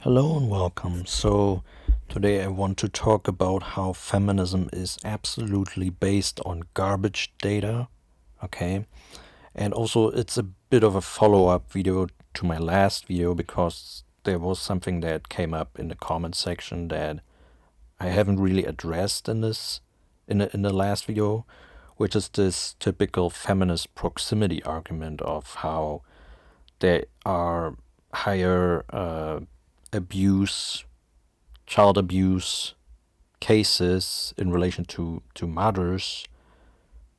Hello and welcome. So, today I want to talk about how feminism is absolutely based on garbage data, okay? And also, it's a bit of a follow up video to my last video because there was something that came up in the comment section that I haven't really addressed in the last video, which is this typical feminist proximity argument of how there are higher abuse, child abuse cases in relation to mothers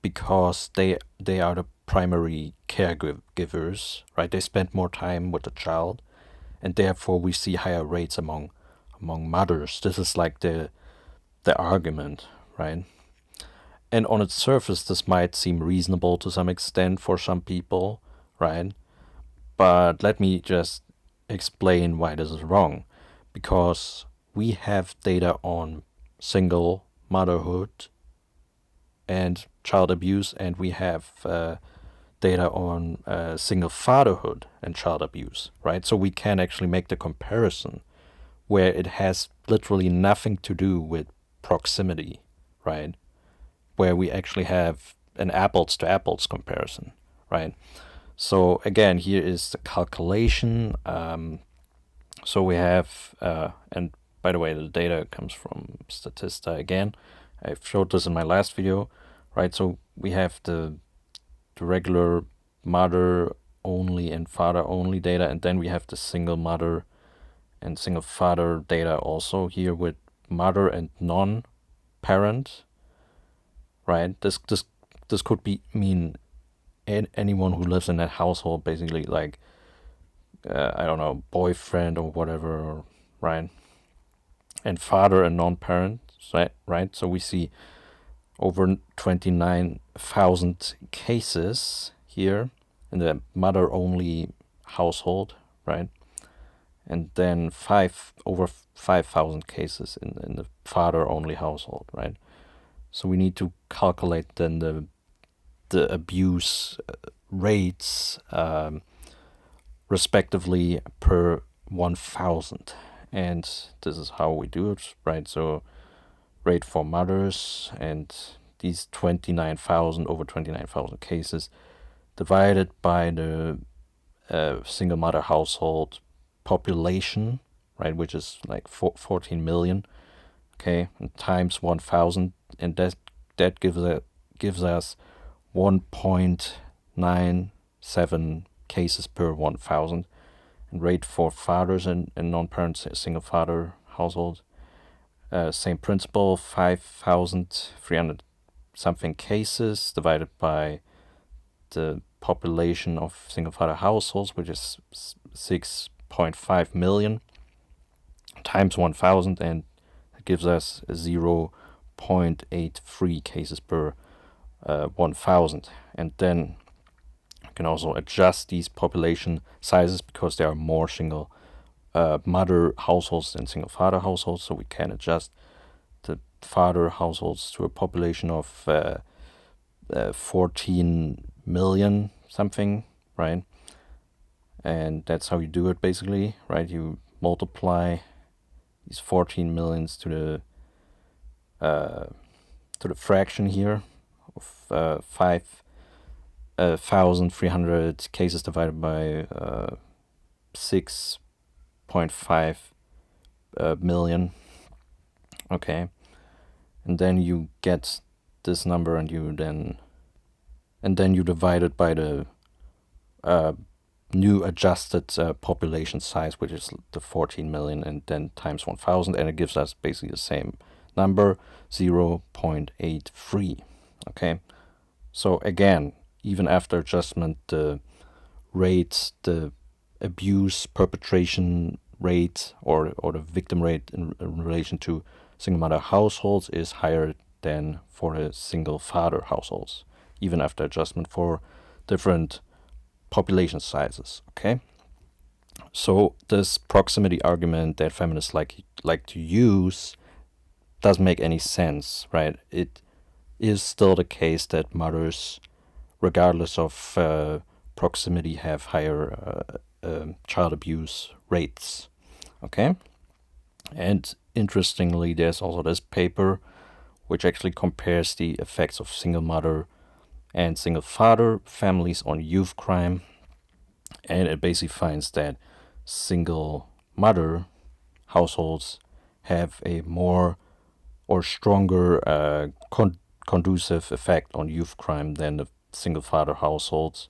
because they are the primary caregivers, right? They spend more time with the child, and therefore we see higher rates among mothers. This is like the argument, right? And on its surface, this might seem reasonable to some extent for some people, right? But let me just explain why this is wrong. Because we have data on single motherhood and child abuse, and we have data on single fatherhood and child abuse, right? So we can actually make the comparison where it has literally nothing to do with proximity, right? Where we actually have an apples to apples comparison, right? So again, here is the calculation. So we have, and by the way, the data comes from Statista again. I've showed this in my last video, right? So we have the regular mother only and father only data, and then we have the single mother and single father data also here with mother and non-parent, right? This could mean anyone who lives in that household, basically, like I don't know, boyfriend or whatever, right? And father and non-parent, right? So we see over 29,000 cases here in the mother-only household, right? And then over 5,000 cases in the father-only household, right? So we need to calculate then the abuse rates respectively per 1,000. And this is how we do it, right? So rate for mothers and these over 29,000 cases divided by the single mother household population, right, which is like 14 million, okay, and times 1,000, and that gives us 1.97 cases per 1,000. And rate for fathers and non-parents, single father household, same principle, 5,300 something cases divided by the population of single father households, which is 6.5 million, times 1,000, and it gives us 0.83 cases per 1,000. And then you can also adjust these population sizes because there are more single mother households than single father households, so we can adjust the father households to a population of 14 million something, right? And that's how you do it, basically, right? You multiply these 14 millions to the fraction here of 5,300 cases divided by 6.5 million. Okay, and then you get this number, and then you divide it by the new adjusted population size, which is the 14 million, and then times 1,000, and it gives us basically the same number, 0.83. Okay, so again, even after adjustment, the rate, the abuse perpetration rate, or the victim rate in relation to single mother households is higher than for the single father households, even after adjustment for different population sizes. Okay, so this proximity argument that feminists like to use doesn't make any sense, right? It is still the case that mothers, regardless of proximity, have higher child abuse rates. Okay? And interestingly, there's also this paper which actually compares the effects of single mother and single father families on youth crime. And it basically finds that single mother households have a more or stronger conducive effect on youth crime than the single father households,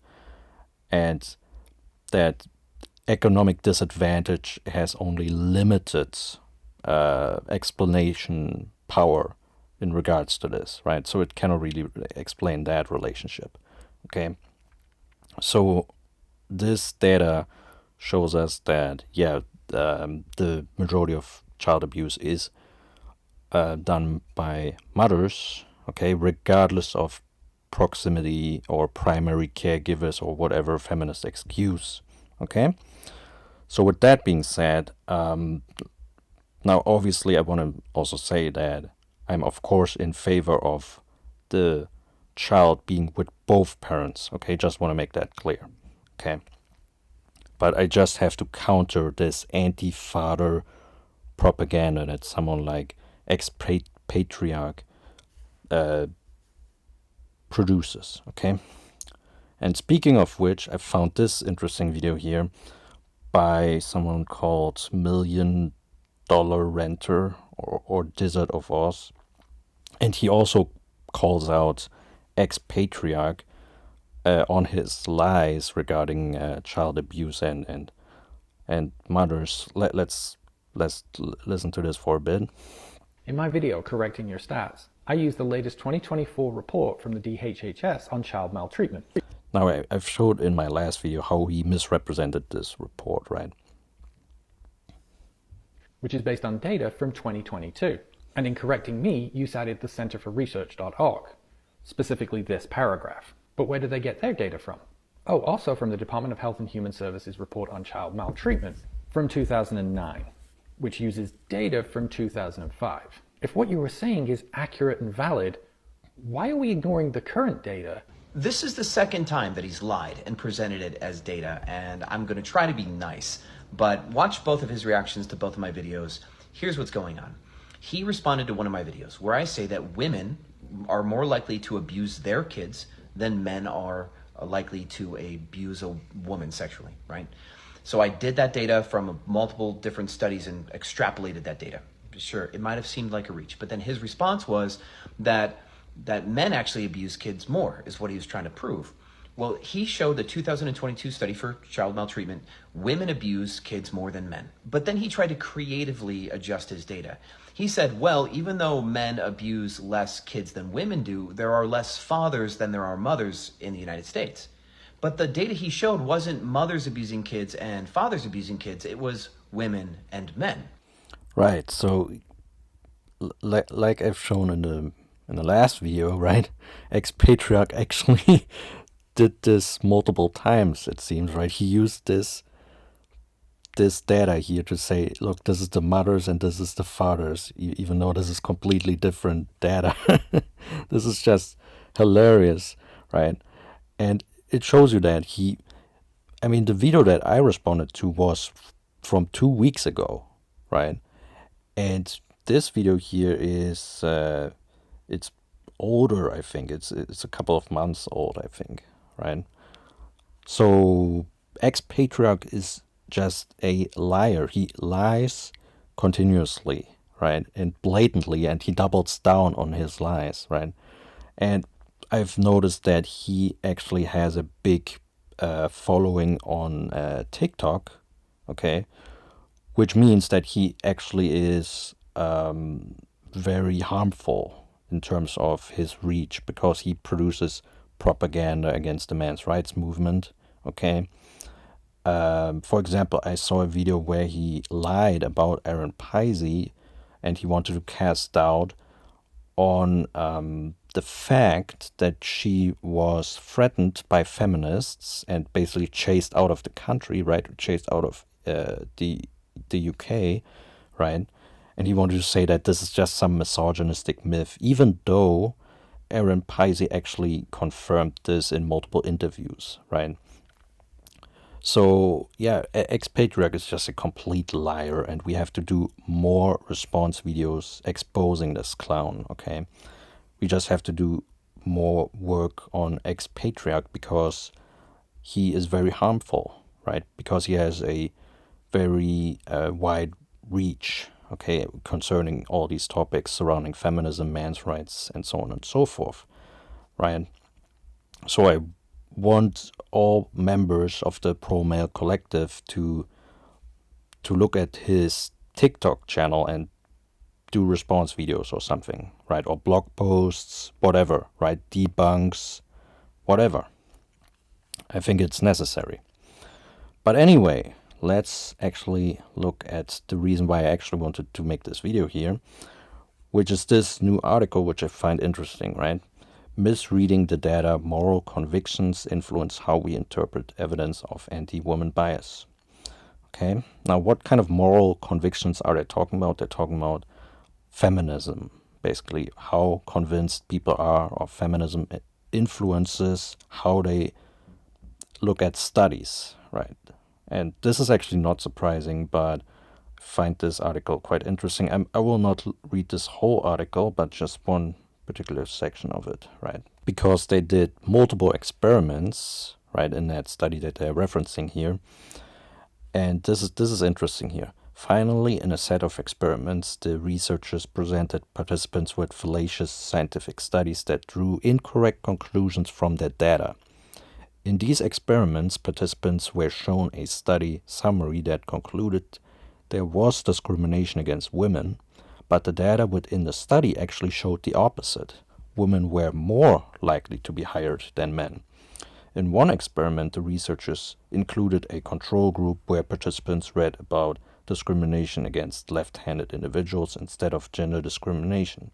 and that economic disadvantage has only limited explanation power in regards to this, right? So it cannot really explain that relationship. Okay, so this data shows us that the majority of child abuse is done by mothers, okay, regardless of proximity or primary caregivers or whatever feminist excuse, okay? So, with that being said, now obviously I want to also say that I'm, of course, in favor of the child being with both parents, okay? Just want to make that clear, okay? But I just have to counter this anti father propaganda that someone like ex-patriarch produces, okay? And speaking of which, I found this interesting video here by someone called Million Dollar Renter or Desert of Oz. And he also calls out ex-patriarch on his lies regarding child abuse and mothers. Let's listen to this for a bit. In my video correcting your stats, I used the latest 2024 report from the DHHS on child maltreatment. Now, I've showed in my last video how he misrepresented this report, right? Which is based on data from 2022. And in correcting me, you cited the centerforresearch.org, specifically this paragraph. But where do they get their data from? Oh, also from the Department of Health and Human Services report on child maltreatment from 2009, which uses data from 2005. If what you were saying is accurate and valid, why are we ignoring the current data? This is the second time that he's lied and presented it as data, and I'm going to try to be nice, but watch both of his reactions to both of my videos. Here's what's going on. He responded to one of my videos where I say that women are more likely to abuse their kids than men are likely to abuse a woman sexually, right? So I did that data from multiple different studies and extrapolated that data. Sure, it might have seemed like a reach, but then his response was that men actually abuse kids more, is what he was trying to prove. Well, he showed the 2022 study for child maltreatment, women abuse kids more than men. But then he tried to creatively adjust his data. He said, well, even though men abuse less kids than women do, there are less fathers than there are mothers in the United States. But the data he showed wasn't mothers abusing kids and fathers abusing kids, it was women and men. Right, so like I've shown in the last video, right? Ex-patriarch actually did this multiple times, it seems, right? He used this data here to say, look, this is the mothers and this is the fathers, even though this is completely different data. This is just hilarious, right? And it shows you that the video that I responded to was from 2 weeks ago, right? And this video here is it's older, I think. It's a couple of months old, I think, right? So ex-patriarch is just a liar. He lies continuously, right? And blatantly, and he doubles down on his lies, right? And I've noticed that he actually has a big following on TikTok, okay? Which means that he actually is very harmful in terms of his reach because he produces propaganda against the men's rights movement, okay? For example, I saw a video where he lied about Aaron Paisy and he wanted to cast doubt on the fact that she was threatened by feminists and basically chased out of the country, right? Chased out of the UK, right? And he wanted to say that this is just some misogynistic myth, even though Aaron Paisy actually confirmed this in multiple interviews, right? So yeah, Expatriarch is just a complete liar, and we have to do more response videos exposing this clown. Okay, we just have to do more work on Expatriarch because he is very harmful, right? Because he has a very wide reach, okay, concerning all these topics surrounding feminism, man's rights, and so on and so forth, right? So I want all members of the pro male collective to look at his TikTok channel and do response videos or something, right? Or blog posts, whatever, right? Debunks, whatever. I think it's necessary. But anyway, let's actually look at the reason why I actually wanted to make this video here, which is this new article, which I find interesting, right? Misreading the data, moral convictions influence how we interpret evidence of anti-woman bias. Okay, now what kind of moral convictions are they talking about? They're talking about feminism, basically, how convinced people are of feminism influences how they look at studies, right? And this is actually not surprising, but I find this article quite interesting. I will not read this whole article, but just one particular section of it, right? Because they did multiple experiments, right, in that study that they're referencing here. And this is interesting here. Finally, in a set of experiments, the researchers presented participants with fallacious scientific studies that drew incorrect conclusions from their data. In these experiments, participants were shown a study summary that concluded there was discrimination against women, but the data within the study actually showed the opposite. Women were more likely to be hired than men. In one experiment, the researchers included a control group where participants read about discrimination against left-handed individuals instead of gender discrimination.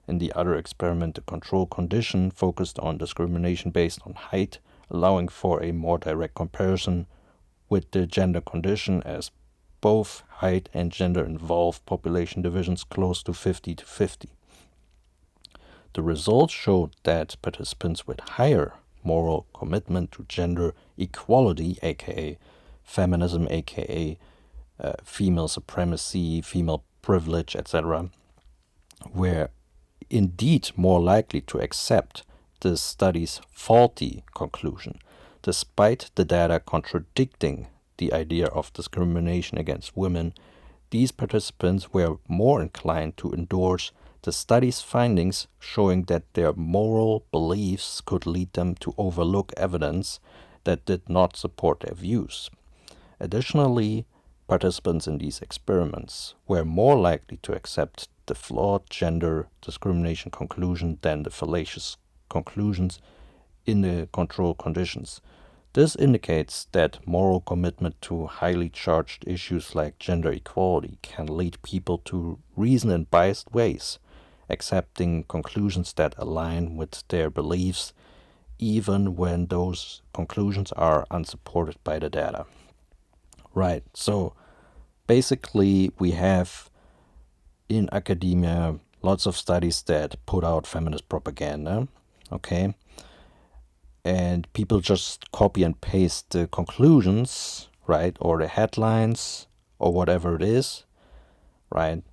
In the other experiment, the control condition focused on discrimination based on height, allowing for a more direct comparison with the gender condition, as both height and gender involve population divisions close to 50-50. The results showed that participants with higher moral commitment to gender equality, aka feminism, aka female supremacy, female privilege, etc., were indeed more likely to accept the study's faulty conclusion, despite the data contradicting the idea of discrimination against women. These participants were more inclined to endorse the study's findings, showing that their moral beliefs could lead them to overlook evidence that did not support their views. Additionally, participants in these experiments were more likely to accept the flawed gender discrimination conclusion than the fallacious conclusions in the control conditions. This indicates that moral commitment to highly charged issues like gender equality can lead people to reason in biased ways, accepting conclusions that align with their beliefs, even when those conclusions are unsupported by the data. Right, so basically we have in academia lots of studies that put out feminist propaganda, okay? And people just copy and paste the conclusions, right, or the headlines, or whatever it is, right?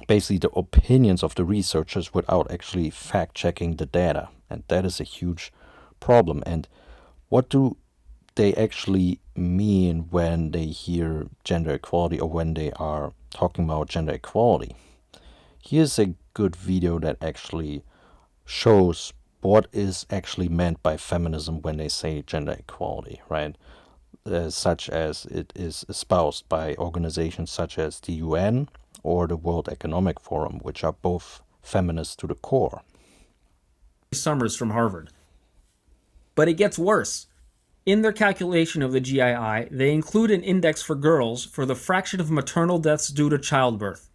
Basically the opinions of the researchers without actually fact-checking the data. And that is a huge problem. And what do they actually mean when they hear gender equality or when they are talking about gender equality? Here's a good video that actually shows what is actually meant by feminism when they say gender equality, right? Such as it is espoused by organizations such as the UN or the World Economic Forum, which are both feminist to the core. Summers from Harvard. But it gets worse. In their calculation of the GII, they include an index for girls for the fraction of maternal deaths due to childbirth.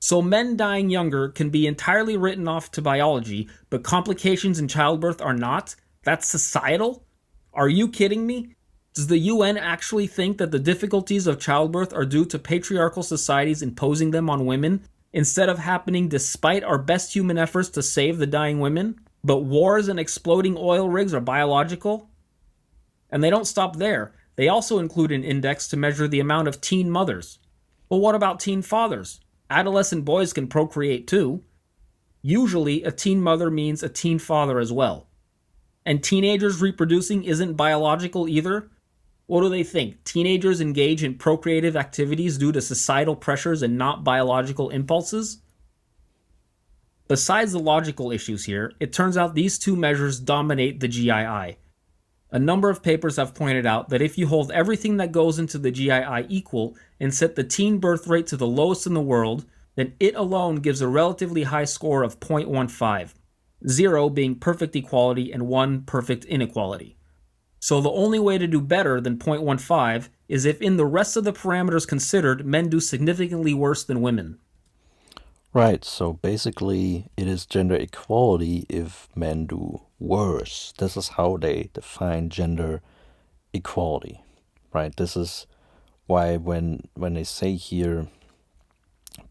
So men dying younger can be entirely written off to biology, but complications in childbirth are not? That's societal? Are you kidding me? Does the UN actually think that the difficulties of childbirth are due to patriarchal societies imposing them on women, instead of happening despite our best human efforts to save the dying women? But wars and exploding oil rigs are biological? And they don't stop there. They also include an index to measure the amount of teen mothers. Well, what about teen fathers? Adolescent boys can procreate too. Usually, a teen mother means a teen father as well. And teenagers reproducing isn't biological either. What do they think? Teenagers engage in procreative activities due to societal pressures and not biological impulses? Besides the logical issues here, it turns out these two measures dominate the GII. A number of papers have pointed out that if you hold everything that goes into the GII equal and set the teen birth rate to the lowest in the world, then it alone gives a relatively high score of 0.15, 0 being perfect equality and 1 perfect inequality. So the only way to do better than 0.15 is if in the rest of the parameters considered, men do significantly worse than women. Right, so basically it is gender equality if men do worse. This is how they define gender equality, right? This is why when they say here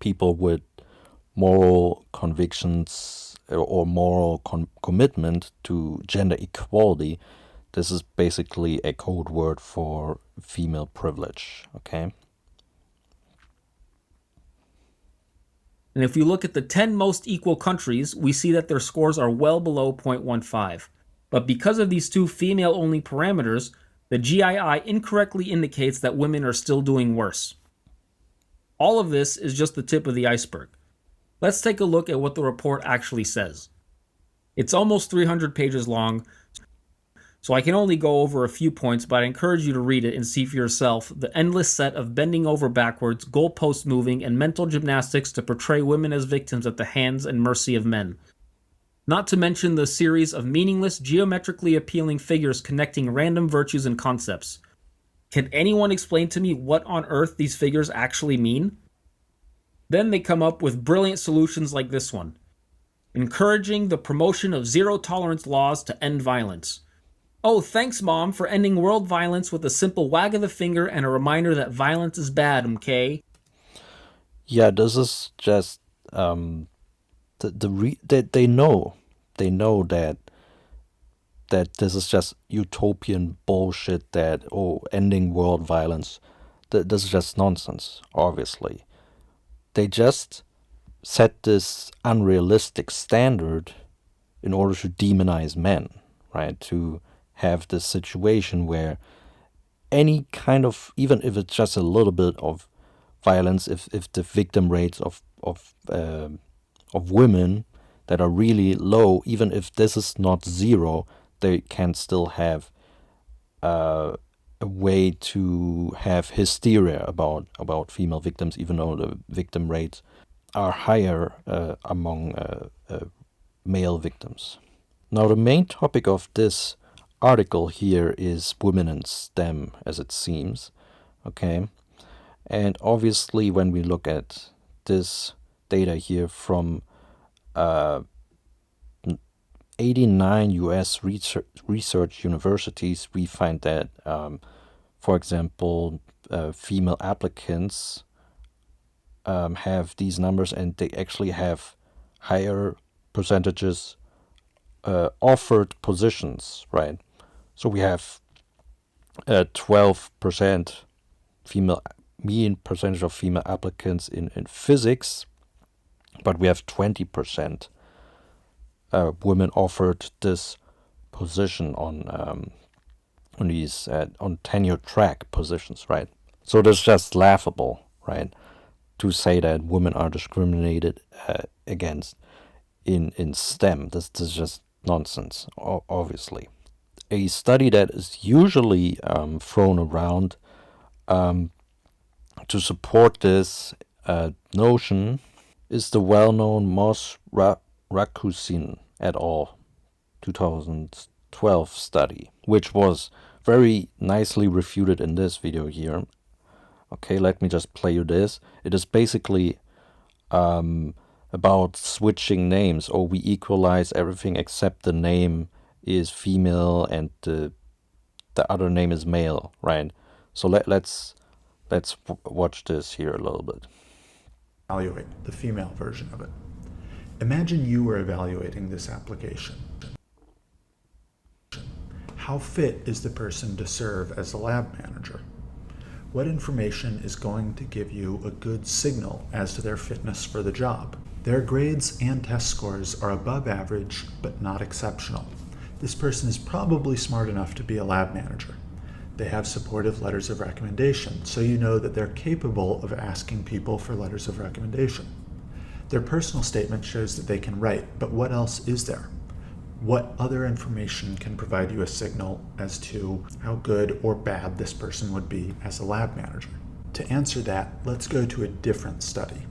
people with moral convictions or moral commitment to gender equality, this is basically a code word for female privilege, okay? And if we look at the 10 most equal countries, we see that their scores are well below 0.15. But because of these two female-only parameters, the GII incorrectly indicates that women are still doing worse. All of this is just the tip of the iceberg. Let's take a look at what the report actually says. It's almost 300 pages long, so I can only go over a few points, but I encourage you to read it and see for yourself the endless set of bending over backwards, goalpost moving, and mental gymnastics to portray women as victims at the hands and mercy of men. Not to mention the series of meaningless, geometrically appealing figures connecting random virtues and concepts. Can anyone explain to me what on earth these figures actually mean? Then they come up with brilliant solutions like this one. Encouraging the promotion of zero-tolerance laws to end violence. Oh, thanks, Mom, for ending world violence with a simple wag of the finger and a reminder that violence is bad, okay? Yeah, this is just they know that this is just utopian bullshit, that ending world violence, this is just nonsense. Obviously, they just set this unrealistic standard in order to demonize men, right? To have this situation where any kind of, even if it's just a little bit of violence, if the victim rates of women that are really low, even if this is not zero, they can still have a way to have hysteria about female victims, even though the victim rates are higher among male victims. Now, the main topic of this article here is women in STEM, as it seems, okay? And obviously, when we look at this data here from 89 US research universities, we find that, for example, female applicants have these numbers, and they actually have higher percentages offered positions, right? So we have 12% female, mean percentage of female applicants in physics, but we have 20% women offered this position on these on tenure track positions, right? So that's just laughable, right? To say that women are discriminated against in STEM. This is just nonsense, obviously. A study that is usually thrown around to support this notion is the well-known Moss Rakusin et al. 2012 study, which was very nicely refuted in this video here. Okay, let me just play you this. It is basically about switching names. Oh, we equalize everything except the name is female and the other name is male, right? So let's watch this here a little bit. Evaluate the female version of it. Imagine you were evaluating this application. How fit is the person to serve as a lab manager? What information is going to give you a good signal as to their fitness for the job? Their grades and test scores are above average, but not exceptional. This person is probably smart enough to be a lab manager. They have supportive letters of recommendation, so you know that they're capable of asking people for letters of recommendation. Their personal statement shows that they can write, but what else is there? What other information can provide you a signal as to how good or bad this person would be as a lab manager? To answer that, let's go to a different study,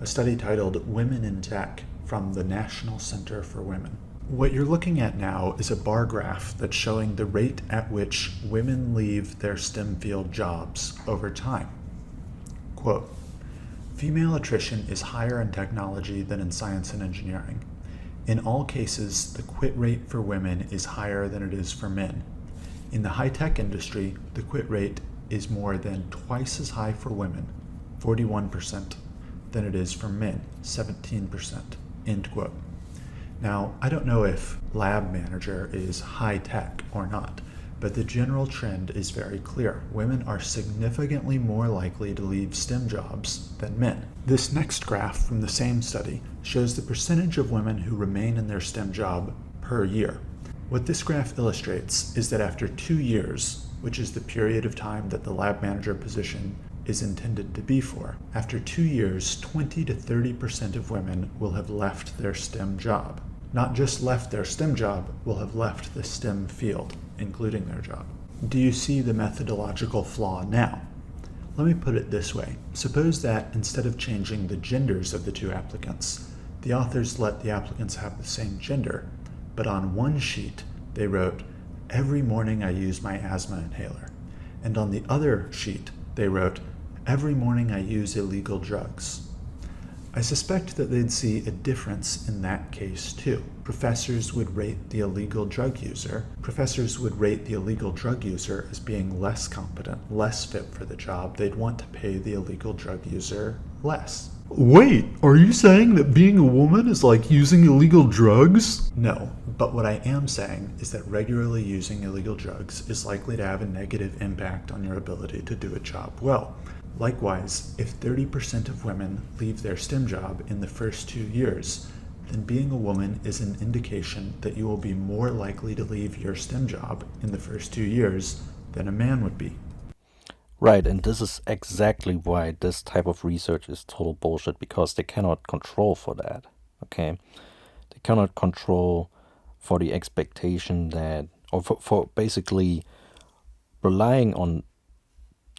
a study titled Women in Tech from the National Center for Women. What you're looking at now is a bar graph that's showing the rate at which women leave their STEM field jobs over time. Quote, female attrition is higher in technology than in science and engineering. In all cases, the quit rate for women is higher than it is for men. In the high-tech industry, the quit rate is more than twice as high for women, 41%, than it is for men, 17%, end quote. Now, I don't know if lab manager is high-tech or not, but the general trend is very clear. Women are significantly more likely to leave STEM jobs than men. This next graph from the same study shows the percentage of women who remain in their STEM job per year. What this graph illustrates is that after 2 years, which is the period of time that the lab manager position is intended to be for, after 2 years, 20 to 30% of women will have left their STEM job. Not just left their STEM job, will have left the STEM field, including their job. Do you see the methodological flaw now? Let me put it this way. Suppose that instead of changing the genders of the two applicants, the authors let the applicants have the same gender, but on one sheet they wrote, "Every morning I use my asthma inhaler," and on the other sheet they wrote, "Every morning I use illegal drugs." I suspect that they'd see a difference in that case too. Professors would rate the illegal drug user as being less competent, less fit for the job. They'd want to pay the illegal drug user less. Wait, are you saying that being a woman is like using illegal drugs? No, but what I am saying is that regularly using illegal drugs is likely to have a negative impact on your ability to do a job well. Likewise, if 30% of women leave their STEM job in the first 2 years, then being a woman is an indication that you will be more likely to leave your STEM job in the first 2 years than a man would be. Right, and this is exactly why this type of research is total bullshit, because they cannot control for that, okay? They cannot control for the expectation that, or for basically relying on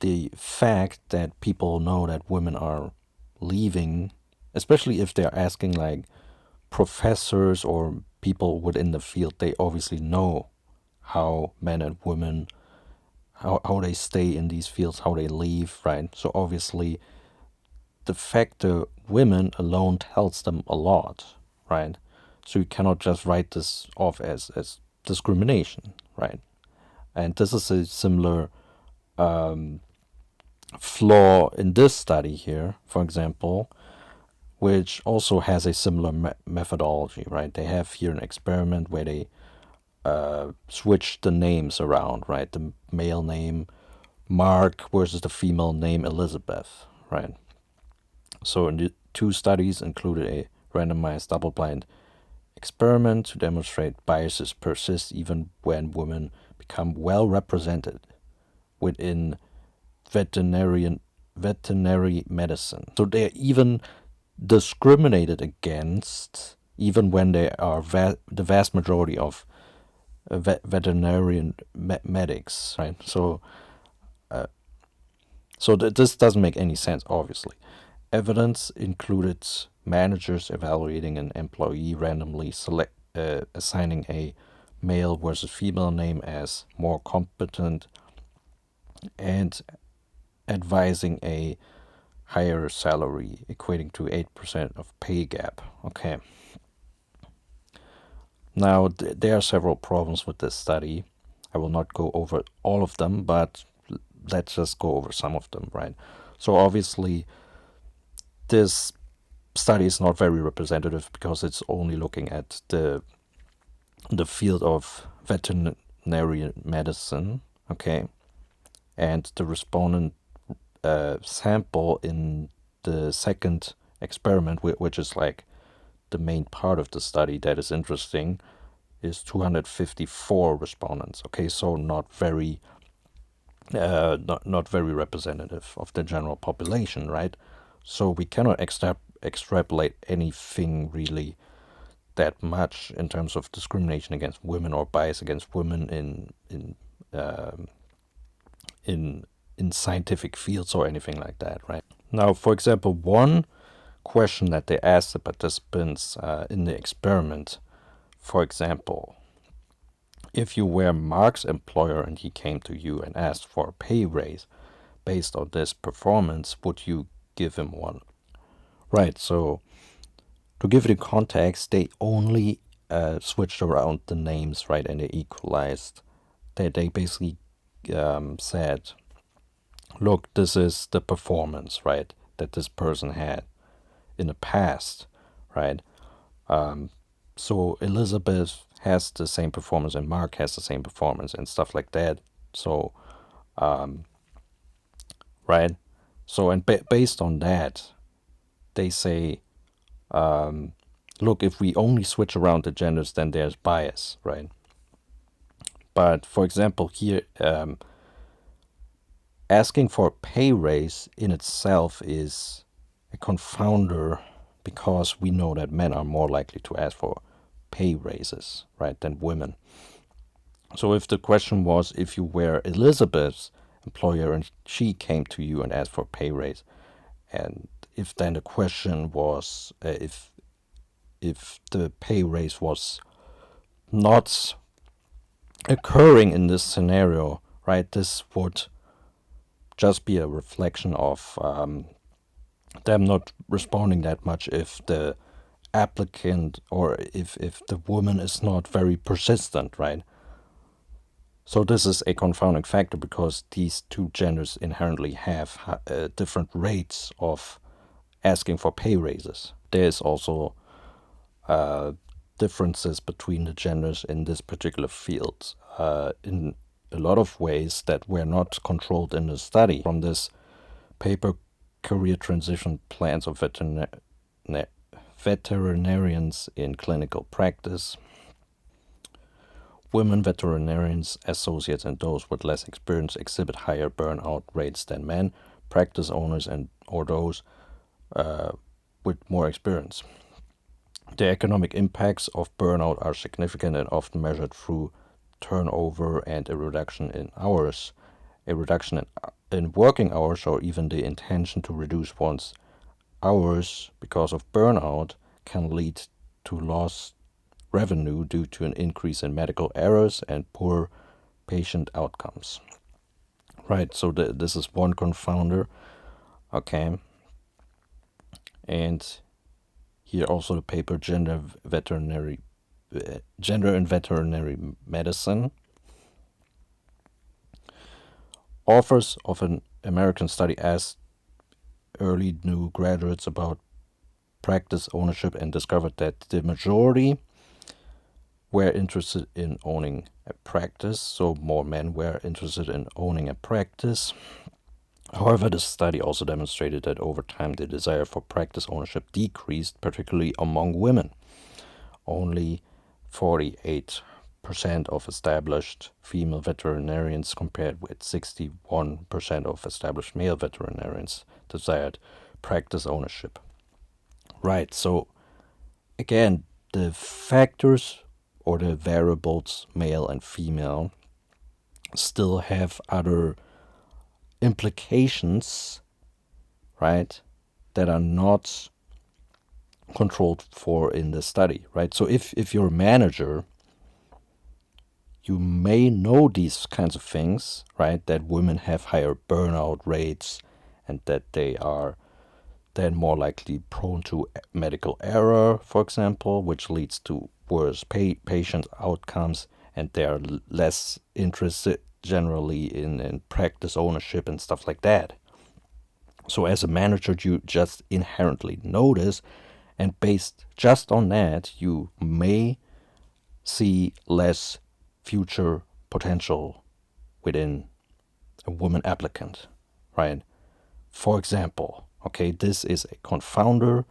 the fact that people know that women are leaving, especially if they're asking like professors or people within the field. They obviously know how men and women, how they stay in these fields, how they leave, right? So obviously the factor women alone tells them a lot, right? So you cannot just write this off as discrimination, right? And this is a similar flaw in this study here, for example, which also has a similar methodology, right? They have here an experiment where they switch the names around, right? The male name Mark versus the female name Elizabeth, right? So in the two studies included a randomized double-blind experiment to demonstrate biases persist even when women become well represented within veterinary medicine. So they are even discriminated against, even when they are the vast majority of veterinarian medics, right? So, this doesn't make any sense, obviously. Evidence included managers evaluating an employee randomly assigning a male versus female name as more competent and advising a higher salary, equating to 8% of pay gap. Okay. Now, there are several problems with this study. I will not go over all of them, but let's just go over some of them, right? So obviously, this study is not very representative because it's only looking at the field of medicine, okay, and the respondent sample in the second experiment, which is like the main part of the study that is interesting, is 254 respondents. Okay, so not very not very representative of the general population, right? So we cannot extrapolate anything really that much in terms of discrimination against women or bias against women in in scientific fields or anything like that, right? Now, for example, one question that they asked the participants in the experiment, for example, if you were Mark's employer and he came to you and asked for a pay raise based on this performance, would you give him one? Right, so to give it a context, they only switched around the names, right, and they equalized. They basically said, look, this is the performance, right, that this person had in the past, right? So Elizabeth has the same performance and Mark has the same performance and stuff like that. So, right? So, and based on that, they say, look, if we only switch around the genders, then there's bias, right? But for example, here, asking for a pay raise in itself is a confounder because we know that men are more likely to ask for pay raises, right, than women. So if the question was if you were Elizabeth's employer and she came to you and asked for a pay raise, and if then the question was if the pay raise was not occurring in this scenario, right, this would just be a reflection of them not responding that much if the applicant or if the woman is not very persistent, right? So this is a confounding factor because these two genders inherently have different rates of asking for pay raises. There's also differences between the genders in this particular field in a lot of ways that were not controlled in the study. From this paper, Career Transition Plans of Veterinarians in Clinical Practice, women veterinarians, associates, and those with less experience exhibit higher burnout rates than men, practice owners, and or those with more experience. The economic impacts of burnout are significant and often measured through turnover and a reduction in hours, a reduction in working hours, or even the intention to reduce one's hours because of burnout can lead to lost revenue due to an increase in medical errors and poor patient outcomes. Right, so this is one confounder, okay. And here also the paper Gender in Veterinary Medicine. Authors of an American study asked early new graduates about practice ownership and discovered that the majority were interested in owning a practice, so more men were interested in owning a practice. However, the study also demonstrated that over time the desire for practice ownership decreased, particularly among women. Only 48% of established female veterinarians compared with 61% of established male veterinarians desired practice ownership. Right, so again, the factors or the variables, male and female, still have other implications, right, that are not controlled for in the study, right? So if you're a manager, you may know these kinds of things, right, that women have higher burnout rates and that they are then more likely prone to medical error, for example, which leads to worse patient outcomes, and they are less interested generally in practice ownership and stuff like that. So as a manager, you just inherently know this, and based just on that, you may see less future potential within a woman applicant, right? For example, okay, this is a confounder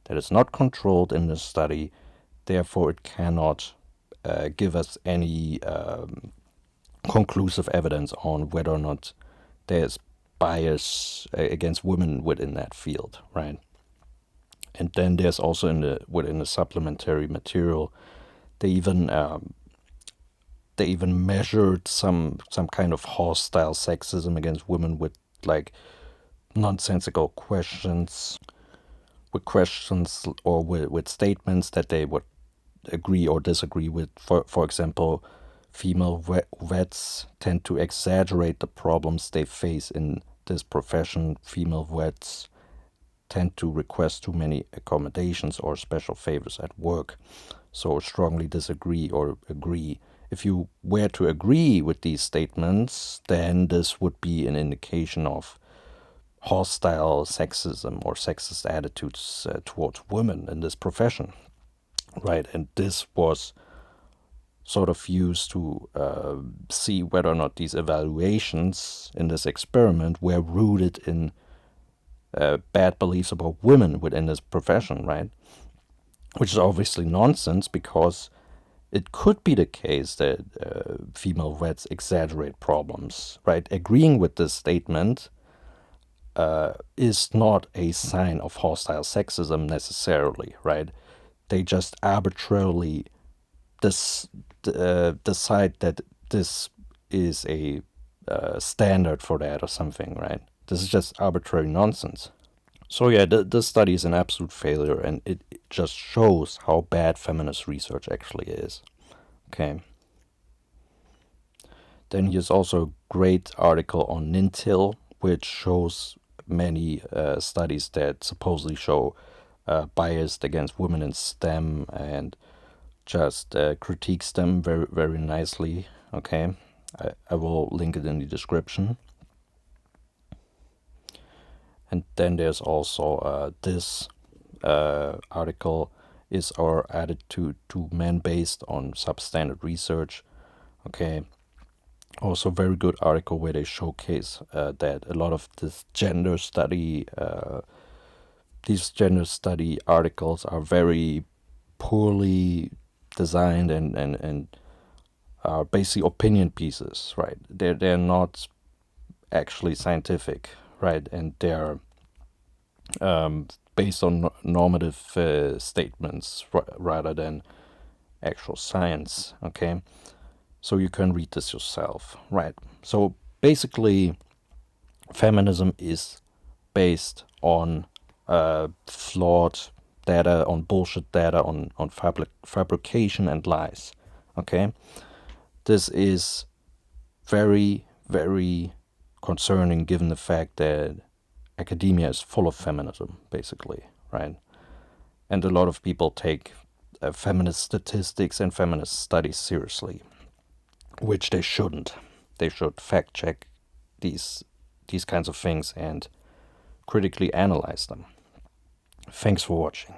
that is not controlled in the study, therefore it cannot give us any conclusive evidence on whether or not there's bias against women within that field, right? And then there's also within the supplementary material, they even measured some kind of hostile sexism against women with like nonsensical questions, or with statements that they would agree or disagree with. For example, female vets tend to exaggerate the problems they face in this profession. Female vets tend to request too many accommodations or special favors at work. So strongly disagree or agree. If you were to agree with these statements, then this would be an indication of hostile sexism or sexist attitudes towards women in this profession, right? And this was sort of used to see whether or not these evaluations in this experiment were rooted in bad beliefs about women within this profession, right? Which is obviously nonsense, because it could be the case that female vets exaggerate problems, right? Agreeing with this statement is not a sign of hostile sexism necessarily, right? They just arbitrarily decide that this is a standard for that or something, right? This is just arbitrary nonsense. So yeah, this study is an absolute failure, and it just shows how bad feminist research actually is. Okay. Then here's also a great article on Nintil, which shows many studies that supposedly show bias against women in STEM, and just critiques them very, very nicely. Okay, I will link it in the description. And then there's also this article, is our attitude to men based on substandard research. Okay, also very good article where they showcase that a lot of these gender study articles are very poorly designed and are basically opinion pieces, right? They're not actually scientific, right? And they're based on normative statements rather than actual science, okay? So you can read this yourself, right? So basically, feminism is based on flawed data, on bullshit data, on fabrication and lies, okay? This is very, very concerning given the fact that academia is full of feminism, basically, right? And a lot of people take feminist statistics and feminist studies seriously, which they shouldn't. They should fact check these kinds of things and critically analyze them. Thanks for watching.